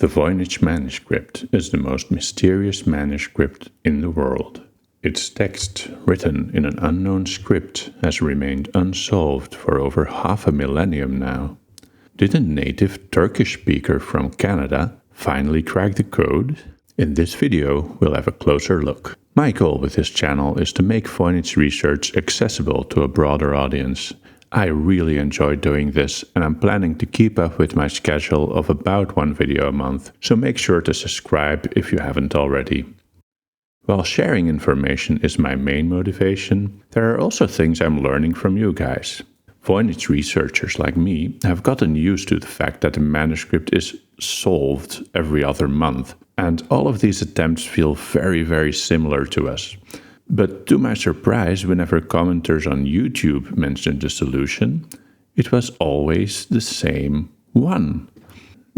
The Voynich manuscript is the most mysterious manuscript in the world. Its text, written in an unknown script, has remained unsolved for over half a millennium now. Did a native Turkish speaker from Canada finally crack the code? In this video, we'll have a closer look. My goal with this channel is to make Voynich research accessible to a broader audience. I really enjoy doing this, and I'm planning to keep up with my schedule of about one video a month, so make sure to subscribe if you haven't already. While sharing information is my main motivation, there are also things I'm learning from you guys. Voynich researchers like me have gotten used to the fact that the manuscript is solved every other month, and all of these attempts feel very similar to us. But to my surprise, whenever commenters on YouTube mentioned the solution, it was always the same one.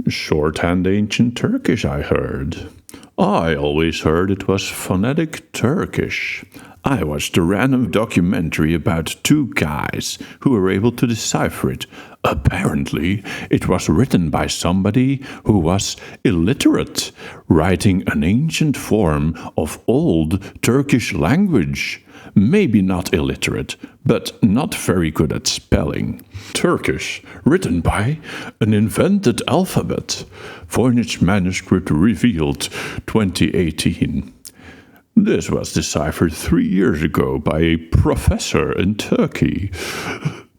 Shorthand ancient Turkish, I heard. I always heard it was phonetic Turkish. I watched a random documentary about two guys who were able to decipher it. Apparently, it was written by somebody who was illiterate, writing an ancient form of old Turkish language. Maybe not illiterate, but not very good at spelling. Turkish, written by an invented alphabet. Voynich manuscript revealed, 2018. This was deciphered 3 years ago by a professor in Turkey.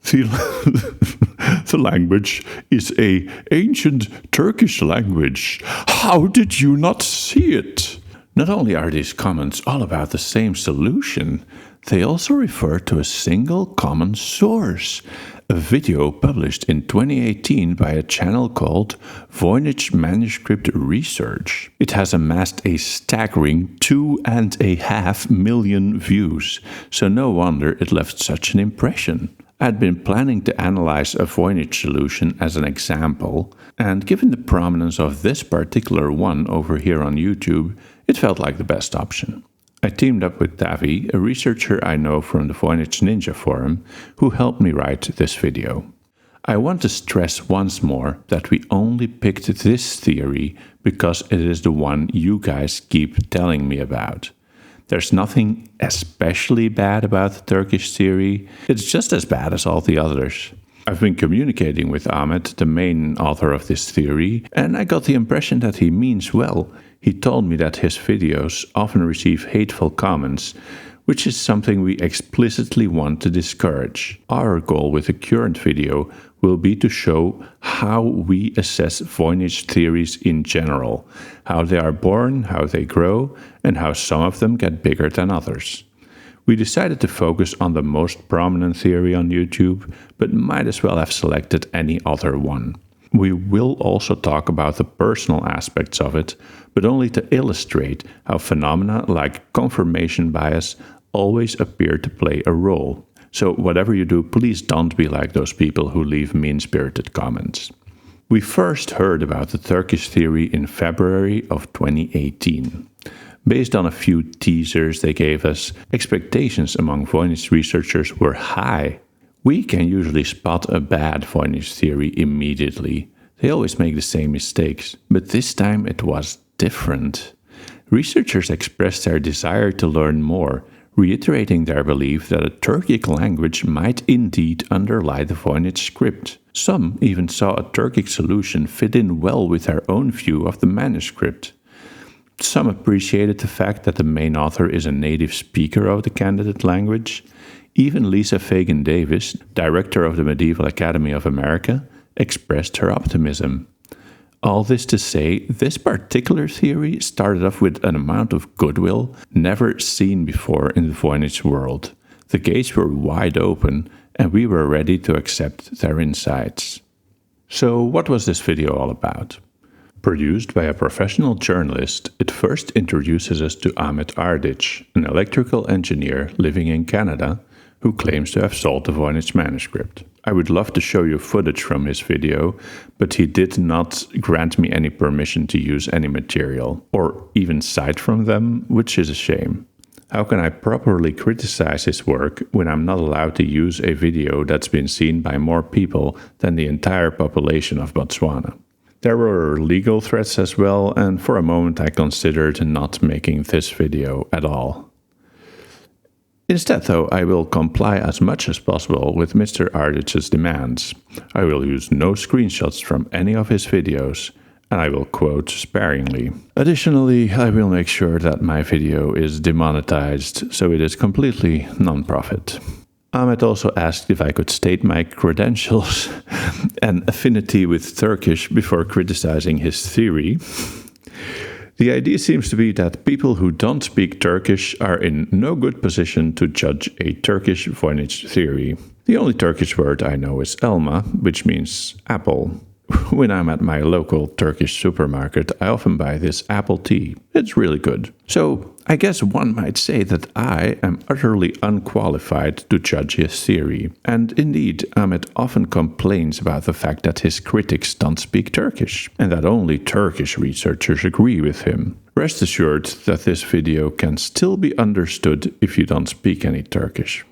The language is an ancient Turkish language. How did you not see it? Not only are these comments all about the same solution, they also refer to a single common source, a video published in 2018 by a channel called Voynich Manuscript Research. It has amassed a staggering 2.5 million views, so no wonder it left such an impression. I'd been planning to analyze a Voynich solution as an example, and given the prominence of this particular one over here on YouTube, it felt like the best option. I teamed up with Tavi, a researcher I know from the Voynich Ninja forum, who helped me write this video. I want to stress once more that we only picked this theory because it is the one you guys keep telling me about. There's nothing especially bad about the Turkish theory, it's just as bad as all the others. I've been communicating with Ahmet, the main author of this theory, and I got the impression that he means well. He told me that his videos often receive hateful comments, which is something we explicitly want to discourage. Our goal with the current video will be to show how we assess Voynich theories in general, how they are born, how they grow, and how some of them get bigger than others. We decided to focus on the most prominent theory on YouTube, but might as well have selected any other one. We will also talk about the personal aspects of it, but only to illustrate how phenomena like confirmation bias always appear to play a role. So whatever you do, please don't be like those people who leave mean-spirited comments. We first heard about the Turkish theory in February of 2018. Based on a few teasers they gave us, expectations among Voynich researchers were high. We can usually spot a bad Voynich theory immediately. They always make the same mistakes, but this time it was different. Researchers expressed their desire to learn more, reiterating their belief that a Turkic language might indeed underlie the Voynich script. Some even saw a Turkic solution fit in well with their own view of the manuscript. Some appreciated the fact that the main author is a native speaker of the candidate language. Even Lisa Fagan Davis, director of the Medieval Academy of America, expressed her optimism. All this to say, this particular theory started off with an amount of goodwill never seen before in the Voynich world. The gates were wide open, and we were ready to accept their insights. So what was this video all about? Produced by a professional journalist, it first introduces us to Ahmet, an electrical engineer living in Canada, who claims to have solved the Voynich manuscript. I would love to show you footage from his video, but he did not grant me any permission to use any material, or even cite from them, which is a shame. How can I properly criticize his work when I'm not allowed to use a video that's been seen by more people than the entire population of Botswana? There were legal threats as well, and for a moment I considered not making this video at all. Instead, though, I will comply as much as possible with Mr. Ardich's demands. I will use no screenshots from any of his videos, and I will quote sparingly. Additionally, I will make sure that my video is demonetized, so it is completely non-profit. Ahmet also asked if I could state my credentials and affinity with Turkish before criticizing his theory. The idea seems to be that people who don't speak Turkish are in no good position to judge a Turkish Voynich theory. The only Turkish word I know is elma, which means apple. When I'm at my local Turkish supermarket, I often buy this apple tea. It's really good. So I guess one might say that I am utterly unqualified to judge his theory. And indeed, Ahmet often complains about the fact that his critics don't speak Turkish, and that only Turkish researchers agree with him. Rest assured that this video can still be understood if you don't speak any Turkish.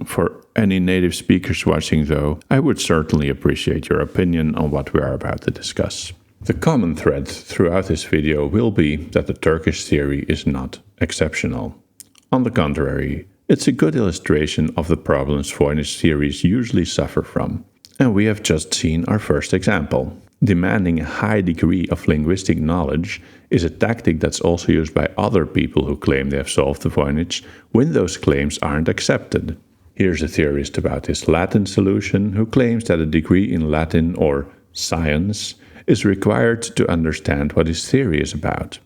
For any native speakers watching, though, I would certainly appreciate your opinion on what we are about to discuss. The common thread throughout this video will be that the Turkish theory is not exceptional. On the contrary, it's a good illustration of the problems Voynich theories usually suffer from. And we have just seen our first example. Demanding a high degree of linguistic knowledge is a tactic that's also used by other people who claim they have solved the Voynich when those claims aren't accepted. Here's a theorist about his Latin solution who claims that a degree in Latin or science is required to understand what his theory is about.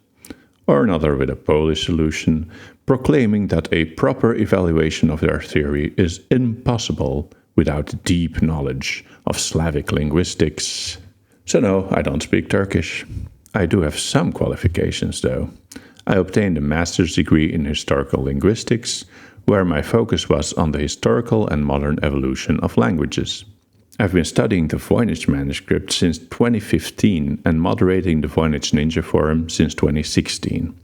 Or another with a Polish solution, proclaiming that a proper evaluation of their theory is impossible without deep knowledge of Slavic linguistics. So no, I don't speak Turkish. I do have some qualifications though. I obtained a master's degree in historical linguistics, where my focus was on the historical and modern evolution of languages. I've been studying the Voynich manuscript since 2015 and moderating the Voynich Ninja Forum since 2016.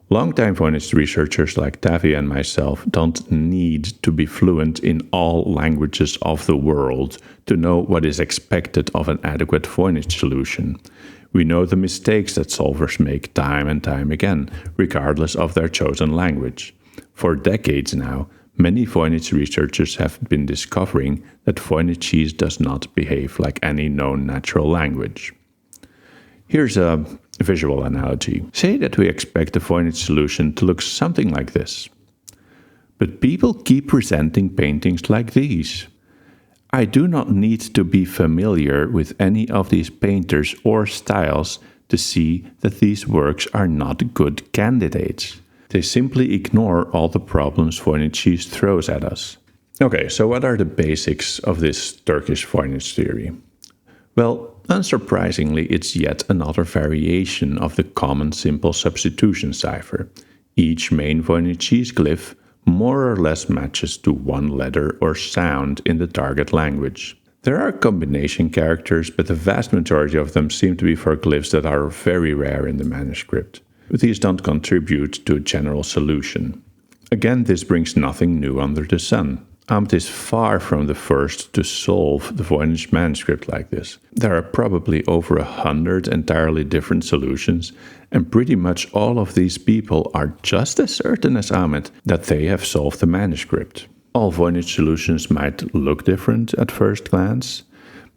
Longtime Voynich researchers like Tavi and myself don't need to be fluent in all languages of the world to know what is expected of an adequate Voynich solution. We know the mistakes that solvers make time and time again, regardless of their chosen language. For decades now, many Voynich researchers have been discovering that Voynichese does not behave like any known natural language. Here's a visual analogy. Say that we expect the Voynich solution to look something like this. But people keep presenting paintings like these. I do not need to be familiar with any of these painters or styles to see that these works are not good candidates. They simply ignore all the problems Voynichese throws at us. Okay, so what are the basics of this Turkish Voynich theory? Well, unsurprisingly, it's yet another variation of the common simple substitution cipher. Each main Voynichese glyph more or less matches to one letter or sound in the target language. There are combination characters, but the vast majority of them seem to be for glyphs that are very rare in the manuscript. But these don't contribute to a general solution. Again, this brings nothing new under the sun. Ahmet is far from the first to solve the Voynich manuscript like this. There are probably over 100 entirely different solutions, and pretty much all of these people are just as certain as Ahmet that they have solved the manuscript. All Voynich solutions might look different at first glance,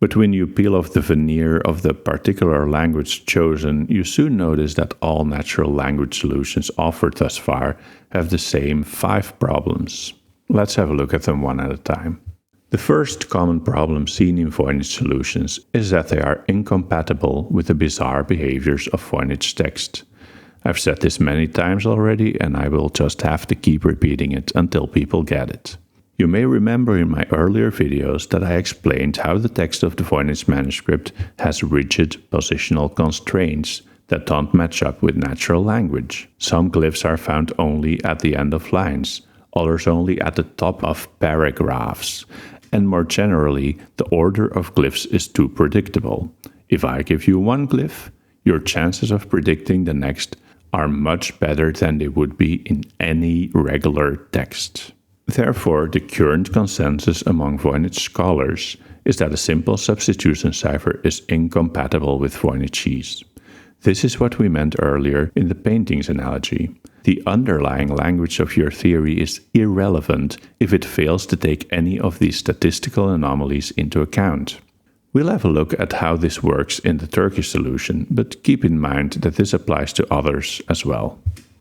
but when you peel off the veneer of the particular language chosen, you soon notice that all natural language solutions offered thus far have the same 5 problems. Let's have a look at them one at a time. The first common problem seen in Voynich solutions is that they are incompatible with the bizarre behaviors of Voynich text. I've said this many times already, and I will just have to keep repeating it until people get it. You may remember in my earlier videos that I explained how the text of the Voynich manuscript has rigid positional constraints that don't match up with natural language. Some glyphs are found only at the end of lines, others only at the top of paragraphs, and more generally, the order of glyphs is too predictable. If I give you one glyph, your chances of predicting the next are much better than they would be in any regular text. Therefore, the current consensus among Voynich scholars is that a simple substitution cipher is incompatible with Voynichese. This is what we meant earlier in the paintings analogy. The underlying language of your theory is irrelevant if it fails to take any of these statistical anomalies into account. We'll have a look at how this works in the Turkish solution, but keep in mind that this applies to others as well.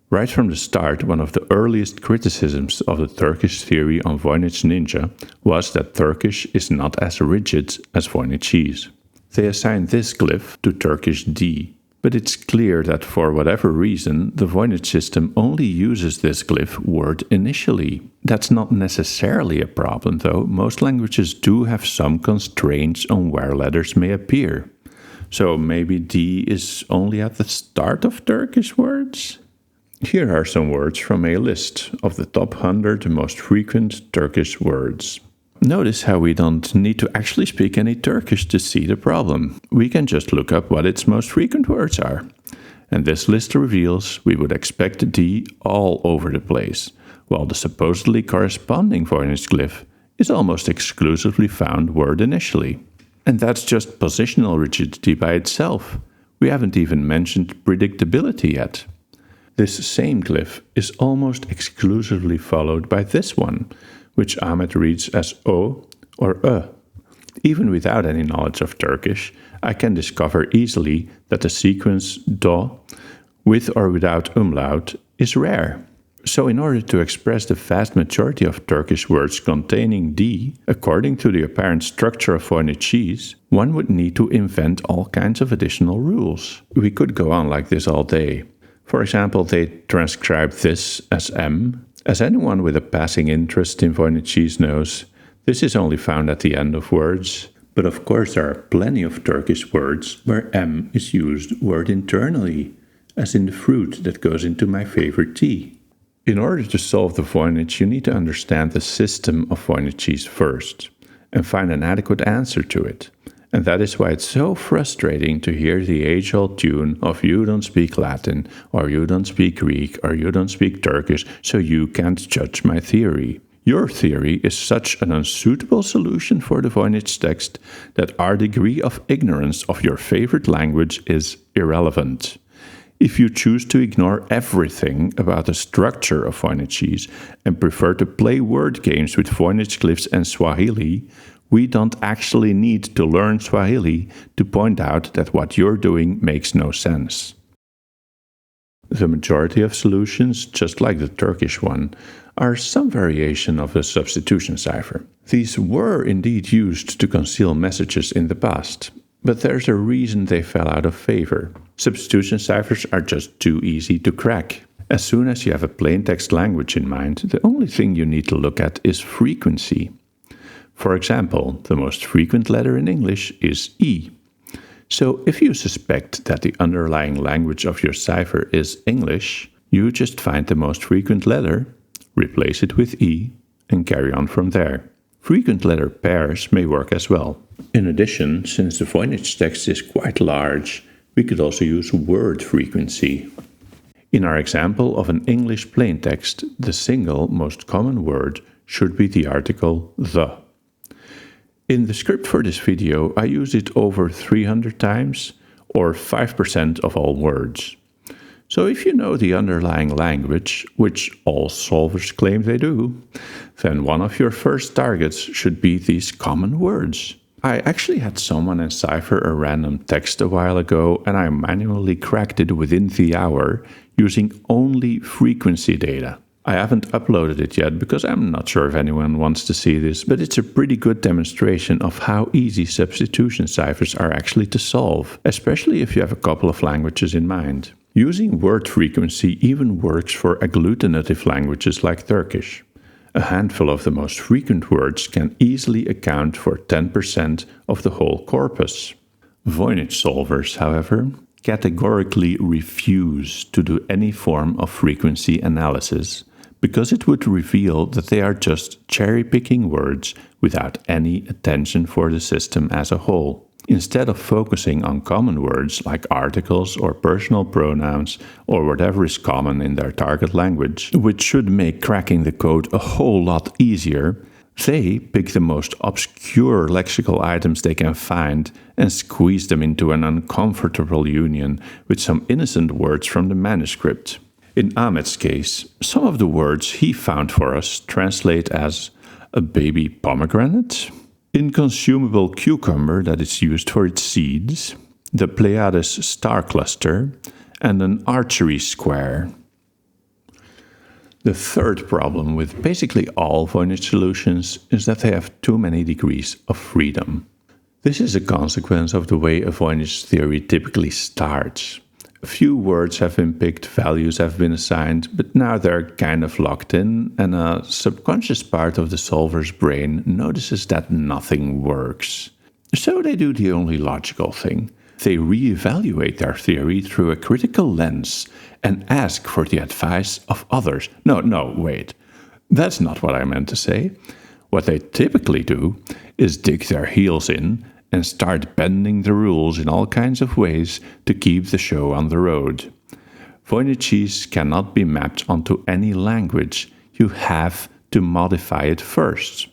Right from the start, one of the earliest criticisms of the Turkish theory on Voynich Ninja was that Turkish is not as rigid as Voynichese. They assigned this glyph to Turkish D, but it's clear that for whatever reason, the Voynich system only uses this glyph word initially. That's not necessarily a problem though. Most languages do have some constraints on where letters may appear. So maybe D is only at the start of Turkish words? Here are some words from a list of the top 100 most frequent Turkish words. Notice how we don't need to actually speak any Turkish to see the problem. We can just look up what its most frequent words are. And this list reveals we would expect D all over the place, while the supposedly corresponding Voynich glyph is almost exclusively found word initially. And that's just positional rigidity by itself. We haven't even mentioned predictability yet. This same glyph is almost exclusively followed by this one, which Ahmet reads as O or E. Even without any knowledge of Turkish, I can discover easily that the sequence do, with or without umlaut, is rare. So in order to express the vast majority of Turkish words containing D, according to the apparent structure of Voynichese, one would need to invent all kinds of additional rules. We could go on like this all day. For example, they transcribe this as M. As anyone with a passing interest in Voynichese knows, this is only found at the end of words. But of course there are plenty of Turkish words where M is used word internally, as in the fruit that goes into my favorite tea. In order to solve the Voynich, you need to understand the system of Voynichese first, and find an adequate answer to it. And that is why it's so frustrating to hear the age-old tune of you don't speak Latin, or you don't speak Greek, or you don't speak Turkish, so you can't judge my theory. Your theory is such an unsuitable solution for the Voynich text that our degree of ignorance of your favorite language is irrelevant. If you choose to ignore everything about the structure of Voynichese and prefer to play word games with Voynich glyphs and Swahili, we don't actually need to learn Swahili to point out that what you're doing makes no sense. The majority of solutions, just like the Turkish one, are some variation of a substitution cipher. These were indeed used to conceal messages in the past, but there's a reason they fell out of favor. Substitution ciphers are just too easy to crack. As soon as you have a plain text language in mind, the only thing you need to look at is frequency. For example, the most frequent letter in English is E. So if you suspect that the underlying language of your cipher is English, you just find the most frequent letter, replace it with E, and carry on from there. Frequent letter pairs may work as well. In addition, since the Voynich text is quite large, we could also use word frequency. In our example of an English plain text, the single most common word should be the article the. In the script for this video, I use it over 300 times, or 5% of all words. So if you know the underlying language, which all solvers claim they do, then one of your first targets should be these common words. I actually had someone encipher a random text a while ago, and I manually cracked it within the hour using only frequency data. I haven't uploaded it yet because I'm not sure if anyone wants to see this, but it's a pretty good demonstration of how easy substitution ciphers are actually to solve, especially if you have a couple of languages in mind. Using word frequency even works for agglutinative languages like Turkish. A handful of the most frequent words can easily account for 10% of the whole corpus. Voynich solvers, however, categorically refuse to do any form of frequency analysis, because it would reveal that they are just cherry-picking words without any attention for the system as a whole. Instead of focusing on common words like articles or personal pronouns or whatever is common in their target language, which should make cracking the code a whole lot easier, They pick the most obscure lexical items they can find and squeeze them into an uncomfortable union with some innocent words from the manuscript. In Ahmet's case, some of the words he found for us translate as a baby pomegranate, inconsumable cucumber that is used for its seeds, the Pleiades star cluster, and an archery square. The third problem with basically all Voynich solutions is that they have too many degrees of freedom. This is a consequence of the way a Voynich theory typically starts. A few words have been picked, values have been assigned, but now they're kind of locked in, and a subconscious part of the solver's brain notices that nothing works. So they do the only logical thing. They reevaluate their theory through a critical lens and ask for the advice of others. No, wait. That's not what I meant to say. What they typically do is dig their heels in and start bending the rules in all kinds of ways to keep the show on the road. Voynichese cannot be mapped onto any language. You have to modify it first.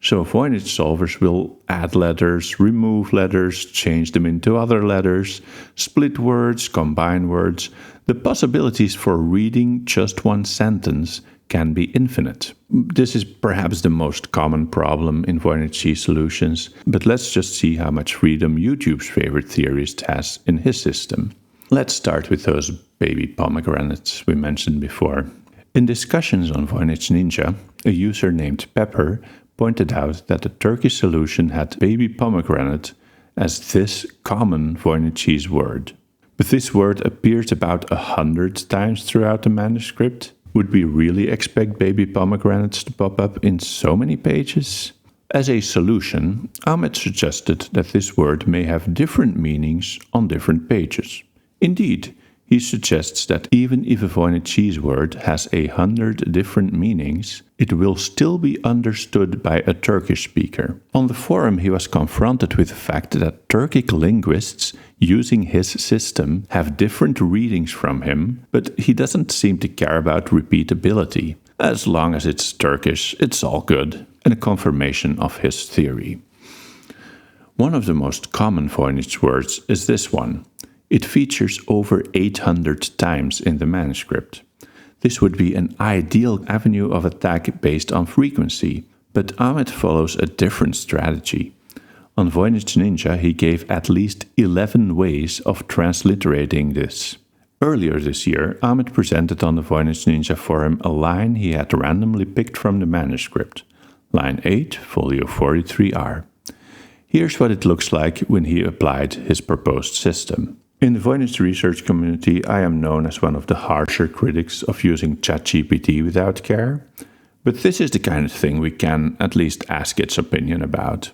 So Voynich solvers will add letters, remove letters, change them into other letters, split words, combine words. The possibilities for reading just one sentence can be infinite. This is perhaps the most common problem in Voynich solutions, but let's just see how much freedom YouTube's favorite theorist has in his system. Let's start with those baby pomegranates we mentioned before. In discussions on Voynich Ninja, a user named Pepper pointed out that the Turkish solution had baby pomegranate as this common Voynichese word. But this word appears about 100 times throughout the manuscript. Would we really expect baby pomegranates to pop up in so many pages? As a solution, Ahmet suggested that this word may have different meanings on different pages. Indeed, he suggests that even if a Voynichese word has 100 different meanings, it will still be understood by a Turkish speaker. On the forum, he was confronted with the fact that Turkic linguists using his system have different readings from him, but he doesn't seem to care about repeatability. As long as it's Turkish, it's all good, and a confirmation of his theory. One of the most common Voynich words is this one. It features over 800 times in the manuscript. This would be an ideal avenue of attack based on frequency, but Ahmet follows a different strategy. On Voynich Ninja, he gave at least 11 ways of transliterating this. Earlier this year, Ahmet presented on the Voynich Ninja forum a line he had randomly picked from the manuscript. Line 8, folio 43R. Here's what it looks like when he applied his proposed system. In the Voynich research community, I am known as one of the harsher critics of using ChatGPT without care, but this is the kind of thing we can at least ask its opinion about.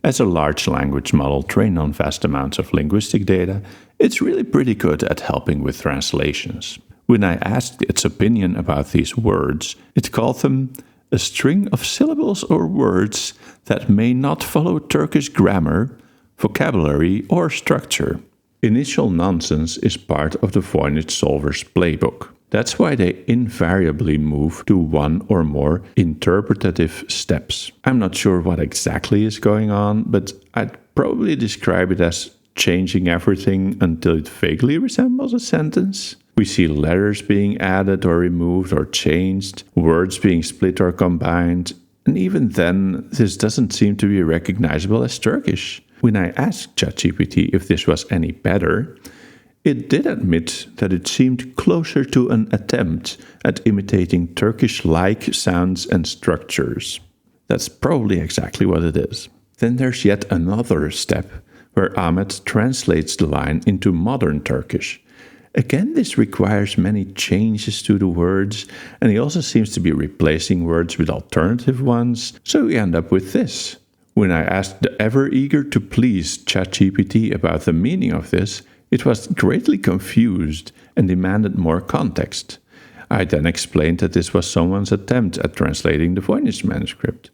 As a large language model trained on vast amounts of linguistic data, it's really pretty good at helping with translations. When I asked its opinion about these words, it called them a string of syllables or words that may not follow Turkish grammar, vocabulary, or structure. Initial nonsense is part of the Voynich solver's playbook. That's why they invariably move to one or more interpretative steps. I'm not sure what exactly is going on, but I'd probably describe it as changing everything until it vaguely resembles a sentence. We see letters being added or removed or changed, words being split or combined, and even then, this doesn't seem to be recognizable as Turkish. When I asked ChatGPT if this was any better, it did admit that it seemed closer to an attempt at imitating Turkish-like sounds and structures. That's probably exactly what it is. Then there's yet another step where Ahmet translates the line into modern Turkish. Again, this requires many changes to the words, and he also seems to be replacing words with alternative ones, so we end up with this. When I asked the ever-eager to please ChatGPT about the meaning of this, it was greatly confused and demanded more context. I then explained that this was someone's attempt at translating the Voynich manuscript.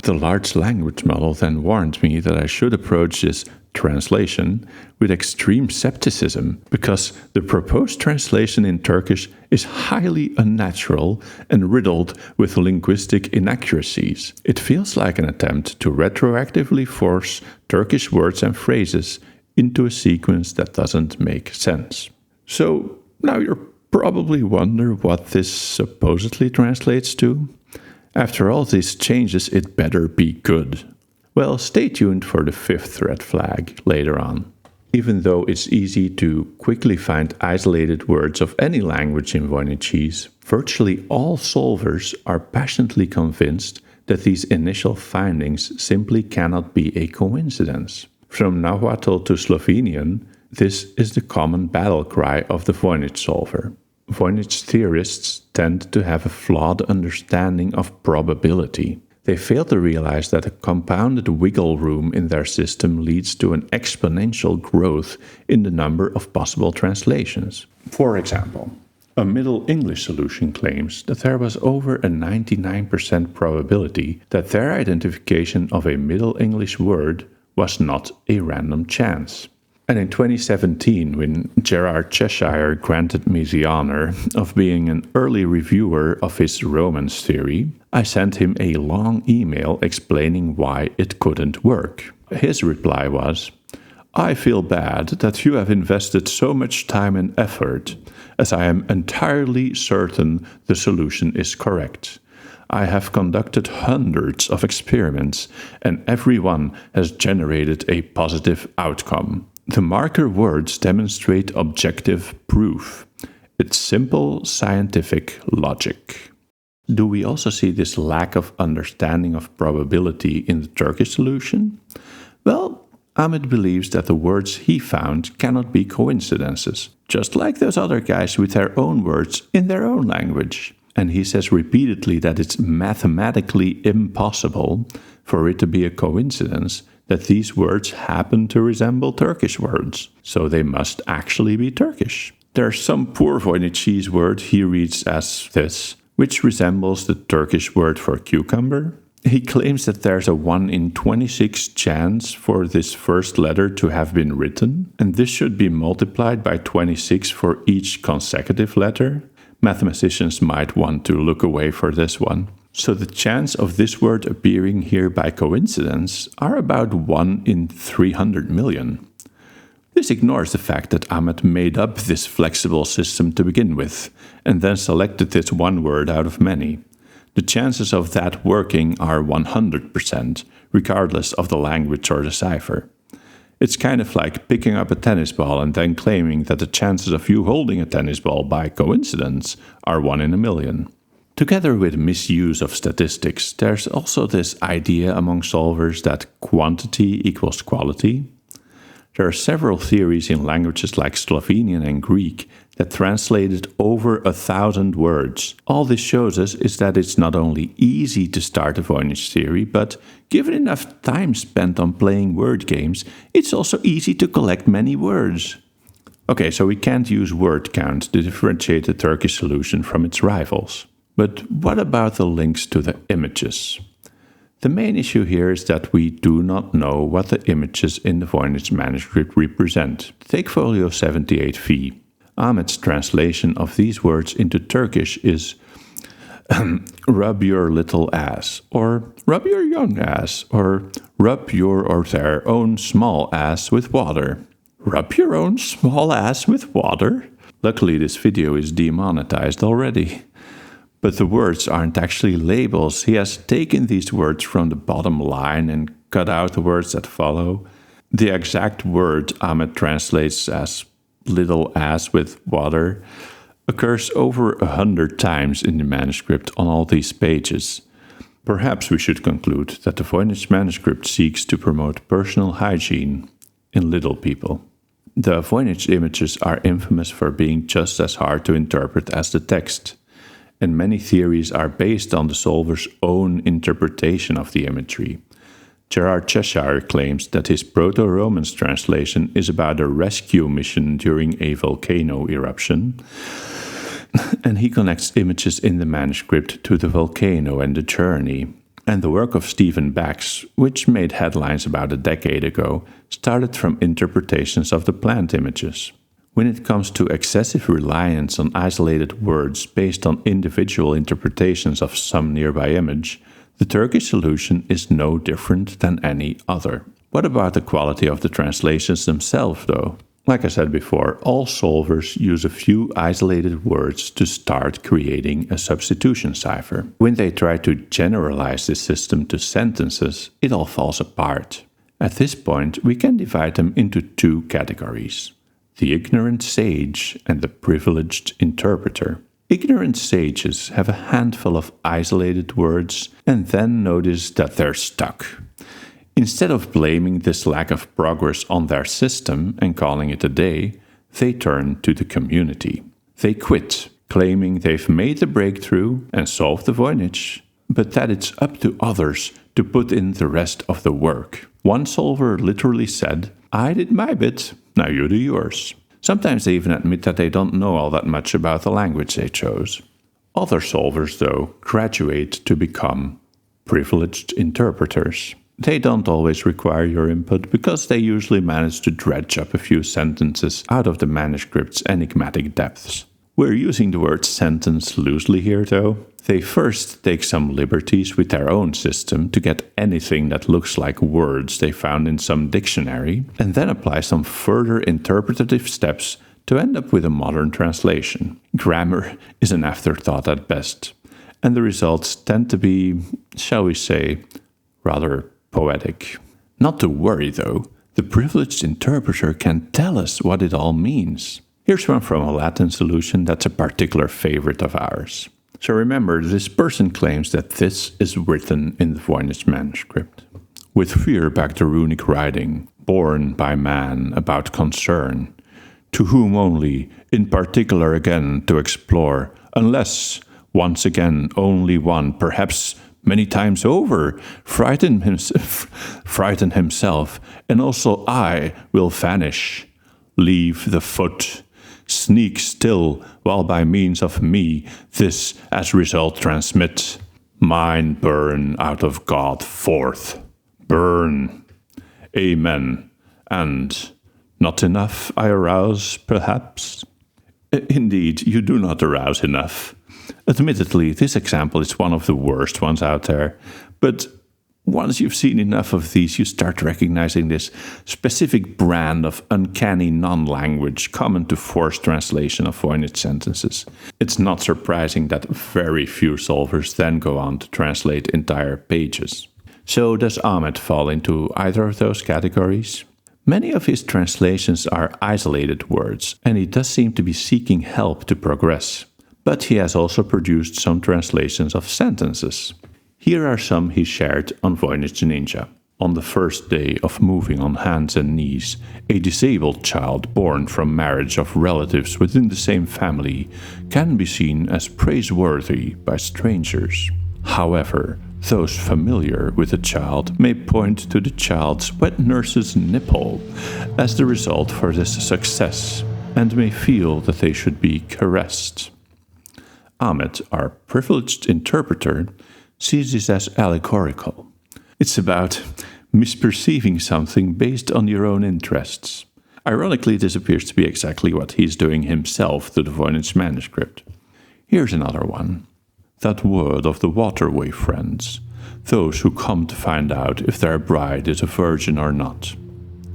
The large language model then warned me that I should approach this translation with extreme skepticism, because the proposed translation in Turkish is highly unnatural and riddled with linguistic inaccuracies. It feels like an attempt to retroactively force Turkish words and phrases into a sequence that doesn't make sense. So now you're probably wonder what this supposedly translates to. After all these changes, it better be good. Well, stay tuned for the 5th red flag later on. Even though it's easy to quickly find isolated words of any language in Voynichese, virtually all solvers are passionately convinced that these initial findings simply cannot be a coincidence. From Nahuatl to Slovenian, this is the common battle cry of the Voynich solver. Voynich theorists tend to have a flawed understanding of probability. They fail to realize that a compounded wiggle room in their system leads to an exponential growth in the number of possible translations. For example, a Middle English solution claims that there was over a 99% probability that their identification of a Middle English word was not a random chance. And in 2017, when Gerard Cheshire granted me the honor of being an early reviewer of his Romance theory, I sent him a long email explaining why it couldn't work. His reply was, "I feel bad that you have invested so much time and effort, as I am entirely certain the solution is correct. I have conducted hundreds of experiments, and every one has generated a positive outcome. The marker words demonstrate objective proof. It's simple scientific logic." Do we also see this lack of understanding of probability in the Turkish solution? Well, Ahmet believes that the words he found cannot be coincidences, just like those other guys with their own words in their own language. And he says repeatedly that it's mathematically impossible for it to be a coincidence that these words happen to resemble Turkish words, so they must actually be Turkish. There's some poor Voynichese word he reads as this, which resembles the Turkish word for cucumber. He claims that there's a 1 in 26 chance for this first letter to have been written, and this should be multiplied by 26 for each consecutive letter. Mathematicians might want to look away for this one. So the chance of this word appearing here by coincidence are about 1 in 300 million. This ignores the fact that Ahmet made up this flexible system to begin with, and then selected this one word out of many. The chances of that working are 100%, regardless of the language or the cipher. It's kind of like picking up a tennis ball and then claiming that the chances of you holding a tennis ball by coincidence are 1 in a million. Together with misuse of statistics, there's also this idea among solvers that quantity equals quality. There are several theories in languages like Slovenian and Greek that translated over 1,000 words. All this shows us is that it's not only easy to start a Voynich theory, but given enough time spent on playing word games, it's also easy to collect many words. Okay, so we can't use word count to differentiate the Turkish solution from its rivals. But what about the links to the images? The main issue here is that we do not know what the images in the Voynich manuscript represent. Take folio 78V. Ahmet's translation of these words into Turkish is rub your little ass, or rub your young ass, or rub your or their own small ass with water. Rub your own small ass with water? Luckily this video is demonetized already. But the words aren't actually labels. He has taken these words from the bottom line and cut out the words that follow. The exact word Ahmet translates as little ass with water occurs over 100 times in the manuscript on all these pages. Perhaps we should conclude that the Voynich manuscript seeks to promote personal hygiene in little people. The Voynich images are infamous for being just as hard to interpret as the text, and many theories are based on the solver's own interpretation of the imagery. Gerard Cheshire claims that his Proto-Romance translation is about a rescue mission during a volcano eruption, and he connects images in the manuscript to the volcano and the journey. And the work of Stephen Bax, which made headlines about a decade ago, started from interpretations of the plant images. When it comes to excessive reliance on isolated words based on individual interpretations of some nearby image, the Turkish solution is no different than any other. What about the quality of the translations themselves, though? Like I said before, all solvers use a few isolated words to start creating a substitution cipher. When they try to generalize this system to sentences, it all falls apart. At this point, we can divide them into two categories: the ignorant sage and the privileged interpreter. Ignorant sages have a handful of isolated words and then notice that they're stuck. Instead of blaming this lack of progress on their system and calling it a day, they turn to the community. They quit, claiming they've made the breakthrough and solved the Voynich, but that it's up to others to put in the rest of the work. One solver literally said, "I did my bit, now you do yours." Sometimes they even admit that they don't know all that much about the language they chose. Other solvers, though, graduate to become privileged interpreters. They don't always require your input because they usually manage to dredge up a few sentences out of the manuscript's enigmatic depths. We're using the word sentence loosely here, though. They first take some liberties with their own system to get anything that looks like words they found in some dictionary, and then apply some further interpretative steps to end up with a modern translation. Grammar is an afterthought at best, and the results tend to be, shall we say, rather poetic. Not to worry, though, the privileged interpreter can tell us what it all means. Here's one from a Latin solution that's a particular favorite of ours. So remember, this person claims that this is written in the Voynich manuscript. With fear back the runic writing, born by man about concern, to whom only, in particular again to explore, unless, once again, only one, perhaps many times over, frighten himself, and also I will vanish. Leave the foot, sneak still, while by means of me this as result transmit. Mine burn out of God forth. Burn. Amen. And not enough I arouse, perhaps? Indeed, you do not arouse enough. Admittedly, this example is one of the worst ones out there, but once you've seen enough of these, you start recognizing this specific brand of uncanny non-language common to forced translation of Voynich sentences. It's not surprising that very few solvers then go on to translate entire pages. So does Ahmet fall into either of those categories? Many of his translations are isolated words, and he does seem to be seeking help to progress. But he has also produced some translations of sentences. Here are some he shared on Voynich Ninja. On the first day of moving on hands and knees, a disabled child born from marriage of relatives within the same family can be seen as praiseworthy by strangers. However, those familiar with the child may point to the child's wet nurse's nipple as the result for this success, and may feel that they should be caressed. Ahmet, our privileged interpreter, sees this as allegorical. It's about misperceiving something based on your own interests. Ironically, this appears to be exactly what he's doing himself to the Voynich manuscript. Here's another one. That word of the waterway friends, those who come to find out if their bride is a virgin or not,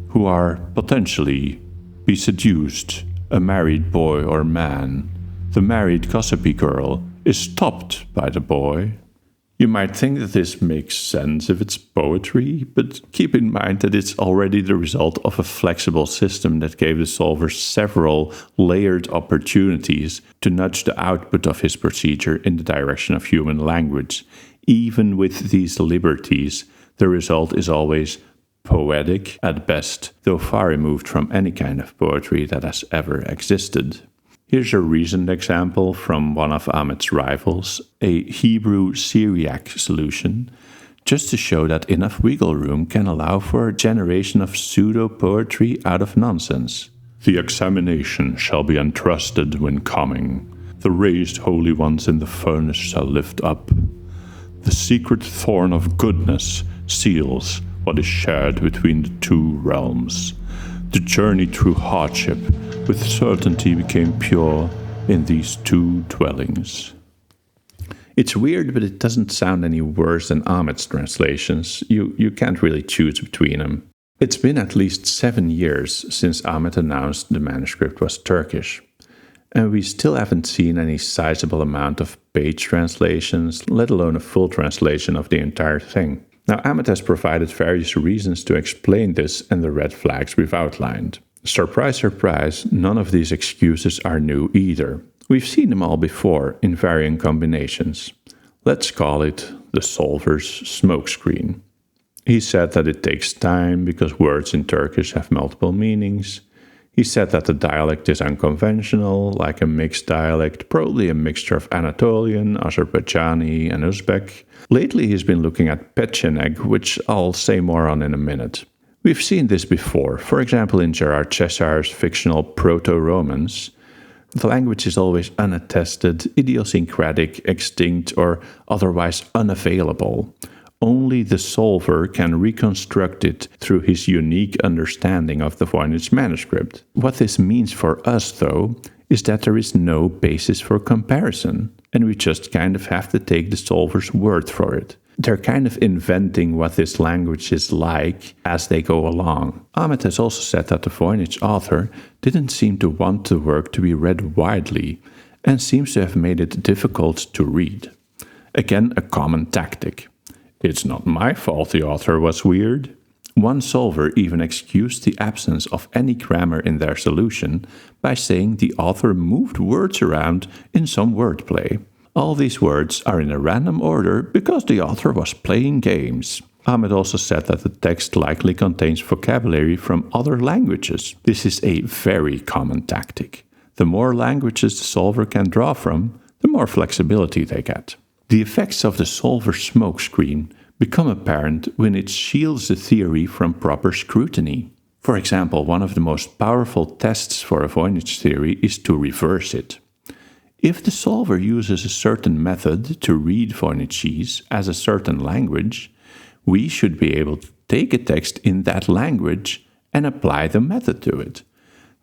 who are potentially be seduced, a married boy or man. The married gossipy girl is stopped by the boy. You might think that this makes sense if it's poetry, but keep in mind that it's already the result of a flexible system that gave the solver several layered opportunities to nudge the output of his procedure in the direction of human language. Even with these liberties, the result is always poetic at best, though far removed from any kind of poetry that has ever existed. Here's a recent example from one of Ahmet's rivals, a Hebrew-Syriac solution, just to show that enough wiggle room can allow for a generation of pseudo-poetry out of nonsense. The examination shall be entrusted when coming. The raised holy ones in the furnace shall lift up. The secret thorn of goodness seals what is shared between the two realms. The journey through hardship with certainty became pure in these two dwellings. It's weird, but it doesn't sound any worse than Ahmet's translations. You can't really choose between them. It's been at least 7 years since Ahmet announced the manuscript was Turkish, and we still haven't seen any sizable amount of page translations, let alone a full translation of the entire thing. Now, Ahmet has provided various reasons to explain this and the red flags we've outlined. Surprise, surprise, none of these excuses are new either. We've seen them all before in varying combinations. Let's call it the solver's smokescreen. He said that it takes time because words in Turkish have multiple meanings. He said that the dialect is unconventional, like a mixed dialect, probably a mixture of Anatolian, Azerbaijani, and Uzbek. Lately he's been looking at Pecheneg, which I'll say more on in a minute. We've seen this before, for example in Gerard Chessar's fictional Proto-Romans. The language is always unattested, idiosyncratic, extinct, or otherwise unavailable. Only the solver can reconstruct it through his unique understanding of the Voynich manuscript. What this means for us, though, is that there is no basis for comparison, and we just kind of have to take the solver's word for it. They're kind of inventing what this language is like as they go along. Ahmet has also said that the Voynich author didn't seem to want the work to be read widely, and seems to have made it difficult to read. Again, a common tactic. It's not my fault the author was weird. One solver even excused the absence of any grammar in their solution by saying the author moved words around in some wordplay. All these words are in a random order because the author was playing games. Ahmet also said that the text likely contains vocabulary from other languages. This is a very common tactic. The more languages the solver can draw from, the more flexibility they get. The effects of the solver's smokescreen become apparent when it shields the theory from proper scrutiny. For example, one of the most powerful tests for a Voynich theory is to reverse it. If the solver uses a certain method to read Voynichese as a certain language, we should be able to take a text in that language and apply the method to it.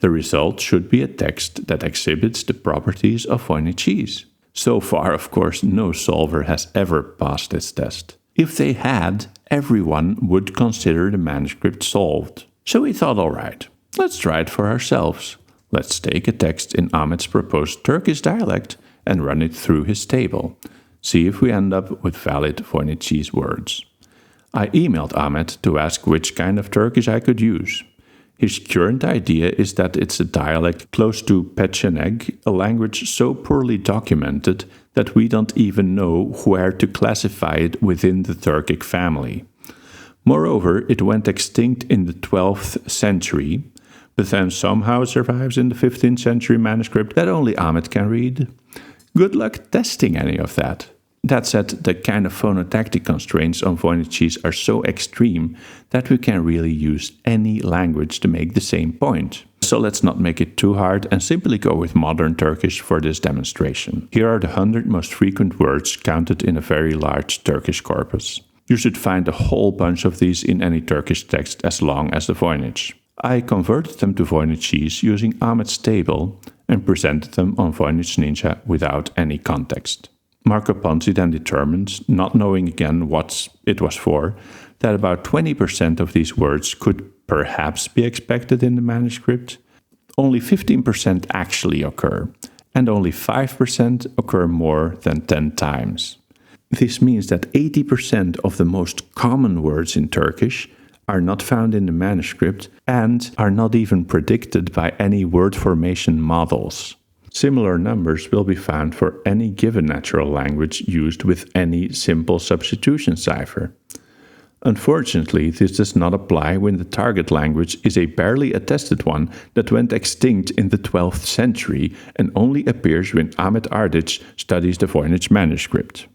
The result should be a text that exhibits the properties of Voynichese. So far, of course, no solver has ever passed this test. If they had, everyone would consider the manuscript solved. So we thought, alright, let's try it for ourselves. Let's take a text in Ahmet's proposed Turkish dialect and run it through his table. See if we end up with valid Voynichese words. I emailed Ahmet to ask which kind of Turkish I could use. His current idea is that it's a dialect close to Pecheneg, a language so poorly documented that we don't even know where to classify it within the Turkic family. Moreover, it went extinct in the 12th century, but then somehow survives in the 15th century manuscript that only Ahmet can read. Good luck testing any of that. That said, the kind of phonotactic constraints on Voynichese are so extreme that we can really use any language to make the same point. So let's not make it too hard and simply go with modern Turkish for this demonstration. Here are the 100 most frequent words counted in a very large Turkish corpus. You should find a whole bunch of these in any Turkish text as long as the Voynich. I converted them to Voynichese using Ahmet's table and presented them on Voynich Ninja without any context. Marco Ponzi then determined, not knowing again what it was for, that about 20% of these words could perhaps be expected in the manuscript. Only 15% actually occur, and only 5% occur more than 10 times. This means that 80% of the most common words in Turkish are not found in the manuscript and are not even predicted by any word formation models. Similar numbers will be found for any given natural language used with any simple substitution cipher. Unfortunately, this does not apply when the target language is a barely attested one that went extinct in the 12th century and only appears when Ahmet Ardic studies the Voynich manuscript.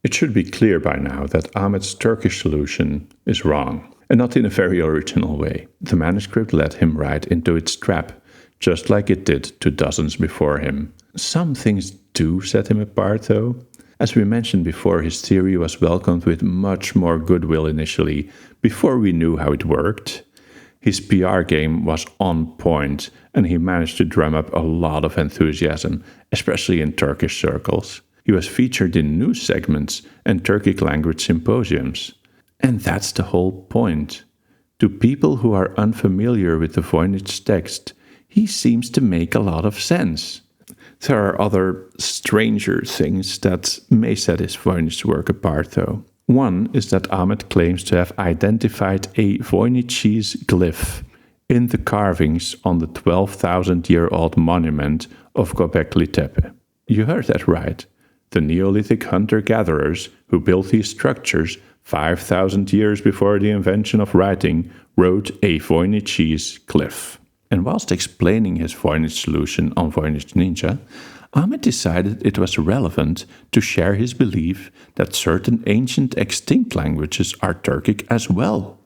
It should be clear by now that Ahmet's Turkish solution is wrong, and not in a very original way. The manuscript led him right into its trap, just like it did to dozens before him. Some things do set him apart, though. As we mentioned before, his theory was welcomed with much more goodwill initially, before we knew how it worked. His PR game was on point, and he managed to drum up a lot of enthusiasm, especially in Turkish circles. He was featured in news segments and Turkic language symposiums. And that's the whole point. To people who are unfamiliar with the Voynich text, he seems to make a lot of sense. There are other stranger things that may set his Voynich work apart, though. One is that Ahmet claims to have identified a Voynichese glyph in the carvings on the 12,000-year-old monument of Göbekli Tepe. You heard that right. The Neolithic hunter-gatherers who built these structures 5,000 years before the invention of writing wrote a Voynichese glyph. And whilst explaining his Voynich solution on Voynich Ninja, Ahmet decided it was relevant to share his belief that certain ancient extinct languages are Turkic as well.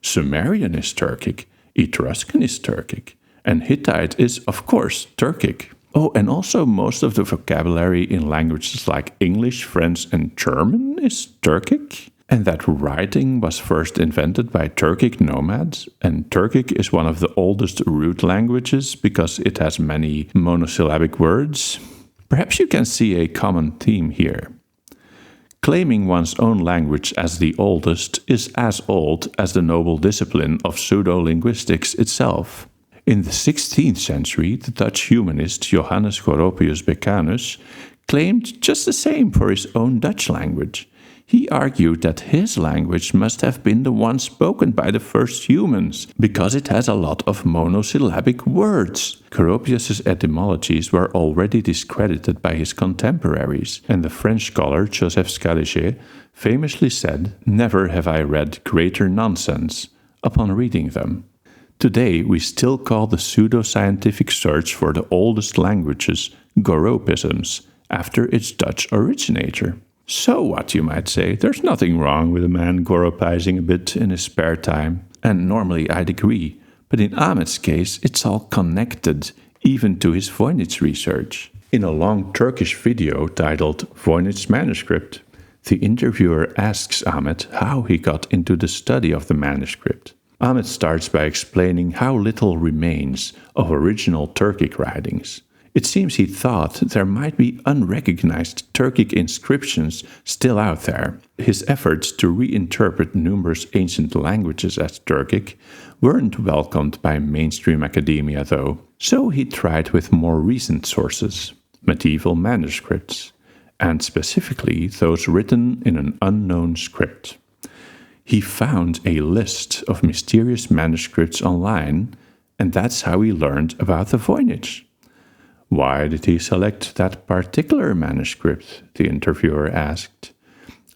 Sumerian is Turkic, Etruscan is Turkic, and Hittite is, of course, Turkic. Oh, and also most of the vocabulary in languages like English, French, and German is Turkic. And that writing was first invented by Turkic nomads, and Turkic is one of the oldest root languages because it has many monosyllabic words. Perhaps you can see a common theme here. Claiming one's own language as the oldest is as old as the noble discipline of pseudolinguistics itself. In the 16th century, the Dutch humanist Johannes Goropius Becanus claimed just the same for his own Dutch language. He argued that his language must have been the one spoken by the first humans, because it has a lot of monosyllabic words. Goropius's etymologies were already discredited by his contemporaries, and the French scholar Joseph Scaliger famously said, "Never have I read greater nonsense," upon reading them. Today, we still call the pseudoscientific search for the oldest languages Goropisms, after its Dutch originator. So what, you might say? There's nothing wrong with a man Goropising a bit in his spare time. And normally I'd agree. But in Ahmet's case, it's all connected, even to his Voynich research. In a long Turkish video titled Voynich Manuscript, the interviewer asks Ahmet how he got into the study of the manuscript. Ahmet starts by explaining how little remains of original Turkic writings. It seems he thought there might be unrecognized Turkic inscriptions still out there. His efforts to reinterpret numerous ancient languages as Turkic weren't welcomed by mainstream academia, though. So he tried with more recent sources, medieval manuscripts, and specifically those written in an unknown script. He found a list of mysterious manuscripts online, and that's how he learned about the Voynich. Why did he select that particular manuscript? The interviewer asked.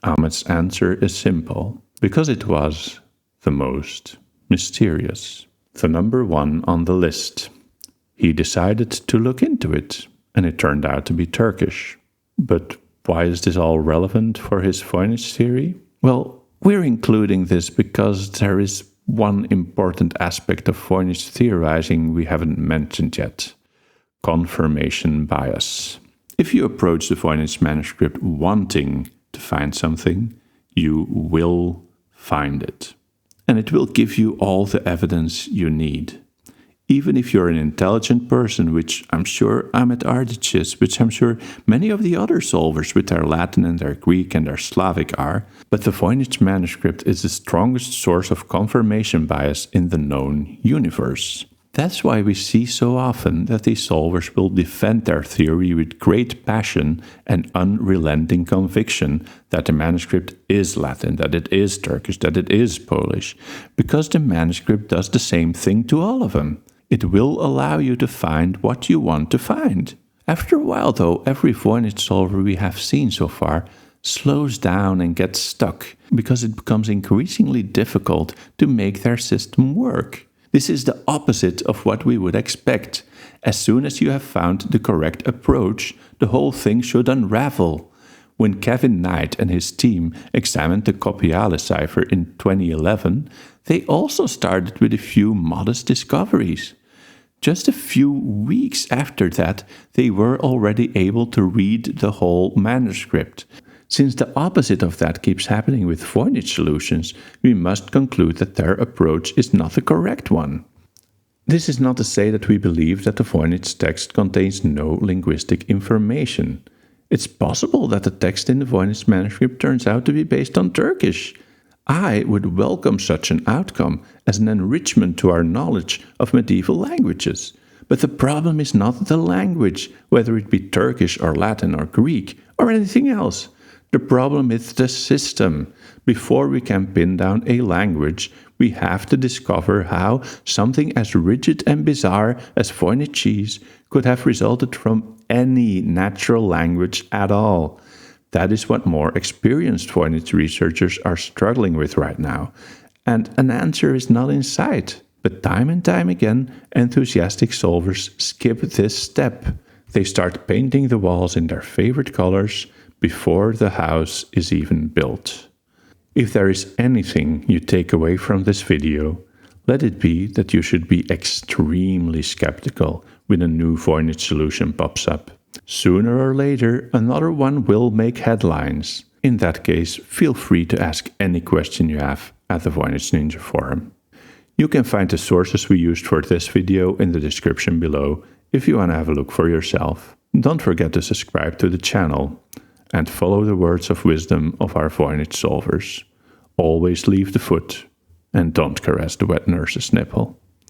Ahmet's answer is simple. Because it was the most mysterious. The number one on the list. He decided to look into it, and it turned out to be Turkish. But why is this all relevant for his Voynich theory? Well, we're including this because there is one important aspect of Voynich theorizing we haven't mentioned yet. Confirmation bias. If you approach the Voynich manuscript wanting to find something, you will find it. And it will give you all the evidence you need. Even if you're an intelligent person, which I'm sure Ahmet Ardich is, which I'm sure many of the other solvers with their Latin and their Greek and their Slavic are, but the Voynich manuscript is the strongest source of confirmation bias in the known universe. That's why we see so often that these solvers will defend their theory with great passion and unrelenting conviction that the manuscript is Latin, that it is Turkish, that it is Polish, because the manuscript does the same thing to all of them. It will allow you to find what you want to find. After a while, though, every Voynich solver we have seen so far slows down and gets stuck, because it becomes increasingly difficult to make their system work. This is the opposite of what we would expect. As soon as you have found the correct approach, the whole thing should unravel. When Kevin Knight and his team examined the Copiale cipher in 2011, they also started with a few modest discoveries. Just a few weeks after that, they were already able to read the whole manuscript. Since the opposite of that keeps happening with Voynich solutions, we must conclude that their approach is not the correct one. This is not to say that we believe that the Voynich text contains no linguistic information. It's possible that the text in the Voynich manuscript turns out to be based on Turkish. I would welcome such an outcome as an enrichment to our knowledge of medieval languages. But the problem is not the language, whether it be Turkish or Latin or Greek or anything else. The problem is the system. Before we can pin down a language, we have to discover how something as rigid and bizarre as Voynich cheese could have resulted from any natural language at all. That is what more experienced Voynich researchers are struggling with right now. And an answer is not in sight. But time and time again, enthusiastic solvers skip this step. They start painting the walls in their favorite colors before the house is even built. If there is anything you take away from this video, let it be that you should be extremely skeptical when a new Voynich solution pops up. Sooner or later, another one will make headlines. In that case, feel free to ask any question you have at the Voynich Ninja forum. You can find the sources we used for this video in the description below if you want to have a look for yourself. Don't forget to subscribe to the channel and follow the words of wisdom of our Voynich solvers. Always leave the foot and don't caress the wet nurse's nipple.